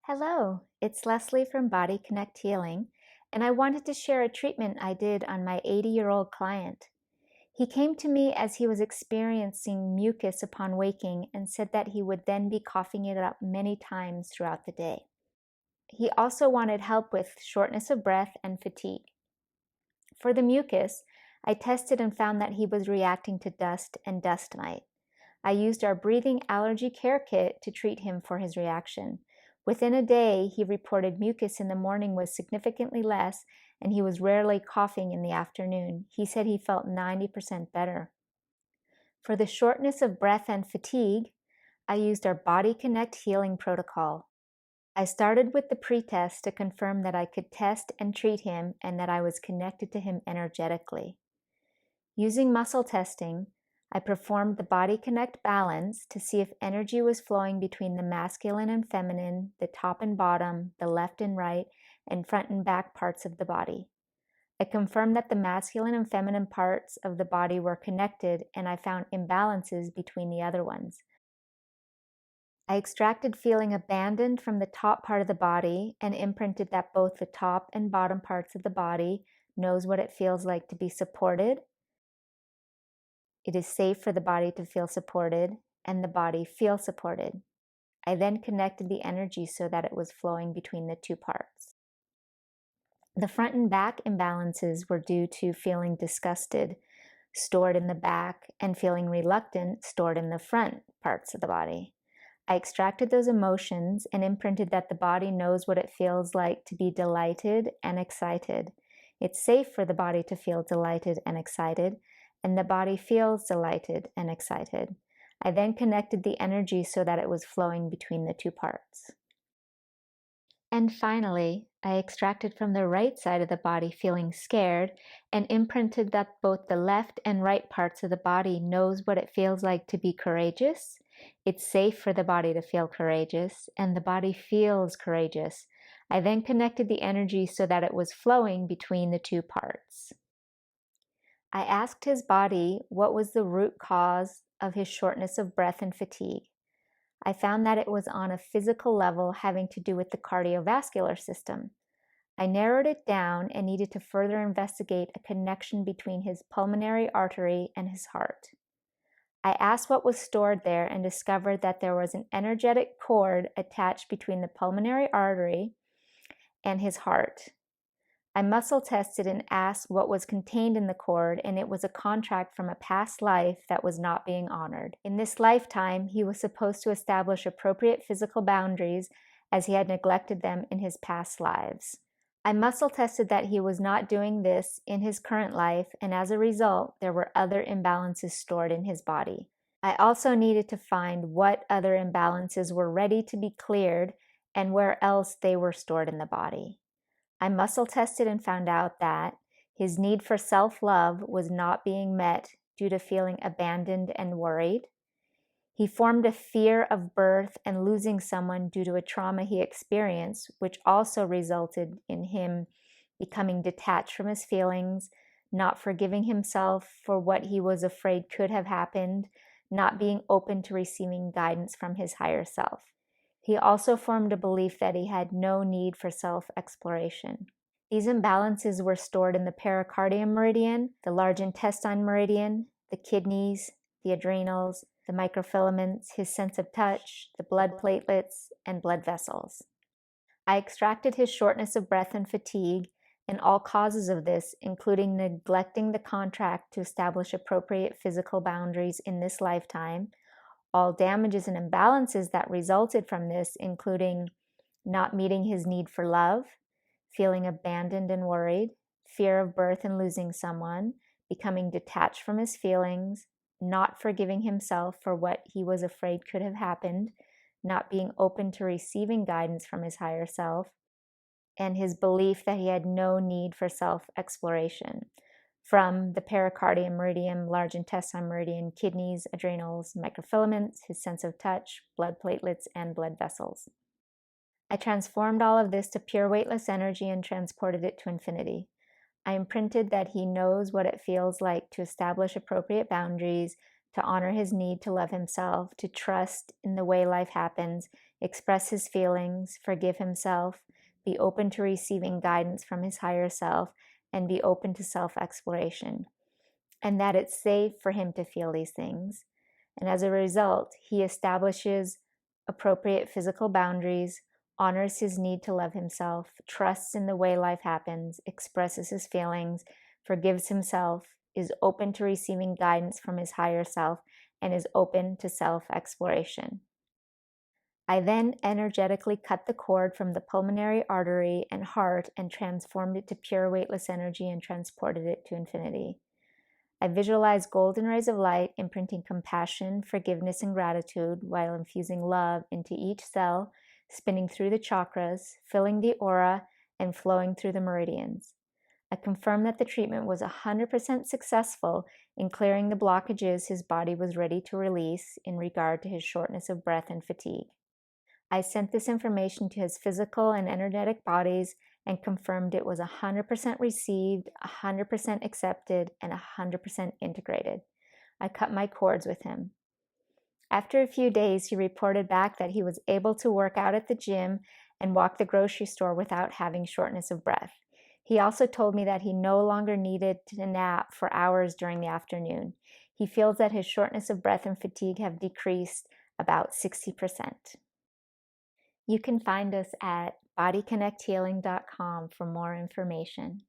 Hello, it's Leslie from BodyConnect Healing, and I wanted to share a treatment I did on my 80-year-old client. He came to me as he was experiencing mucus upon waking and said that he would then be coughing it up many times throughout the day. He also wanted help with shortness of breath and fatigue. For the mucus, I tested and found that he was reacting to dust and dust mite. I used our breathing allergy care kit to treat him for his reaction. Within a day, he reported mucus in the morning was significantly less, and he was rarely coughing in the afternoon. He said he felt 90% better. For the shortness of breath and fatigue, I used our BodyConnect Healing Protocol. I started with the pretest to confirm that I could test and treat him and that I was connected to him energetically. Using muscle testing, I performed the BodyConnect balance to see if energy was flowing between the masculine and feminine, the top and bottom, the left and right, and front and back parts of the body. I confirmed that the masculine and feminine parts of the body were connected, and I found imbalances between the other ones. I extracted feeling abandoned from the top part of the body and imprinted that both the top and bottom parts of the body knows what it feels like to be supported. It is safe for the body to feel supported, and the body feels supported. I then connected the energy so that it was flowing between the two parts. The front and back imbalances were due to feeling disgusted, stored in the back, and feeling reluctant, stored in the front parts of the body. I extracted those emotions and imprinted that the body knows what it feels like to be delighted and excited. It's safe for the body to feel delighted and excited, and the body feels delighted and excited. I then connected the energy so that it was flowing between the two parts. And finally, I extracted from the right side of the body feeling scared and imprinted that both the left and right parts of the body knows what it feels like to be courageous. It's safe for the body to feel courageous, and the body feels courageous. I then connected the energy so that it was flowing between the two parts. I asked his body what was the root cause of his shortness of breath and fatigue. I found that it was on a physical level having to do with the cardiovascular system. I narrowed it down and needed to further investigate a connection between his pulmonary artery and his heart. I asked what was stored there and discovered that there was an energetic cord attached between the pulmonary artery and his heart. I muscle tested and asked what was contained in the cord, and it was a contract from a past life that was not being honored. In this lifetime, he was supposed to establish appropriate physical boundaries as he had neglected them in his past lives. I muscle tested that he was not doing this in his current life, and as a result, there were other imbalances stored in his body. I also needed to find what other imbalances were ready to be cleared and where else they were stored in the body. I muscle tested and found out that his need for self-love was not being met due to feeling abandoned and worried. He formed a fear of birth and losing someone due to a trauma he experienced, which also resulted in him becoming detached from his feelings, not forgiving himself for what he was afraid could have happened, not being open to receiving guidance from his higher self. He also formed a belief that he had no need for self-exploration. These imbalances were stored in the pericardium meridian, the large intestine meridian, the kidneys, the adrenals, the microfilaments, his sense of touch, the blood platelets, and blood vessels. I extracted his shortness of breath and fatigue and all causes of this, including neglecting the contract to establish appropriate physical boundaries in this lifetime, all damages and imbalances that resulted from this, including not meeting his need for love, feeling abandoned and worried, fear of birth and losing someone, becoming detached from his feelings, not forgiving himself for what he was afraid could have happened, not being open to receiving guidance from his higher self, and his belief that he had no need for self-exploration from the pericardium meridian, large intestine meridian, kidneys, adrenals, microfilaments, his sense of touch, blood platelets, and blood vessels. I transformed all of this to pure weightless energy and transported it to infinity. I imprinted that he knows what it feels like to establish appropriate boundaries, to honor his need to love himself, to trust in the way life happens, express his feelings, forgive himself, be open to receiving guidance from his higher self, and be open to self-exploration, and that it's safe for him to feel these things. And as a result, he establishes appropriate physical boundaries, honors his need to love himself, trusts in the way life happens, expresses his feelings, forgives himself, is open to receiving guidance from his higher self, and is open to self-exploration. I then energetically cut the cord from the pulmonary artery and heart and transformed it to pure weightless energy and transported it to infinity. I visualized golden rays of light imprinting compassion, forgiveness, and gratitude while infusing love into each cell, spinning through the chakras, filling the aura, and flowing through the meridians. I confirmed that the treatment was 100% successful in clearing the blockages his body was ready to release in regard to his shortness of breath and fatigue. I sent this information to his physical and energetic bodies and confirmed it was 100% received, 100% accepted, and 100% integrated. I cut my cords with him. After a few days, he reported back that he was able to work out at the gym and walk the grocery store without having shortness of breath. He also told me that he no longer needed to nap for hours during the afternoon. He feels that his shortness of breath and fatigue have decreased about 60%. You can find us at bodyconnecthealing.com for more information.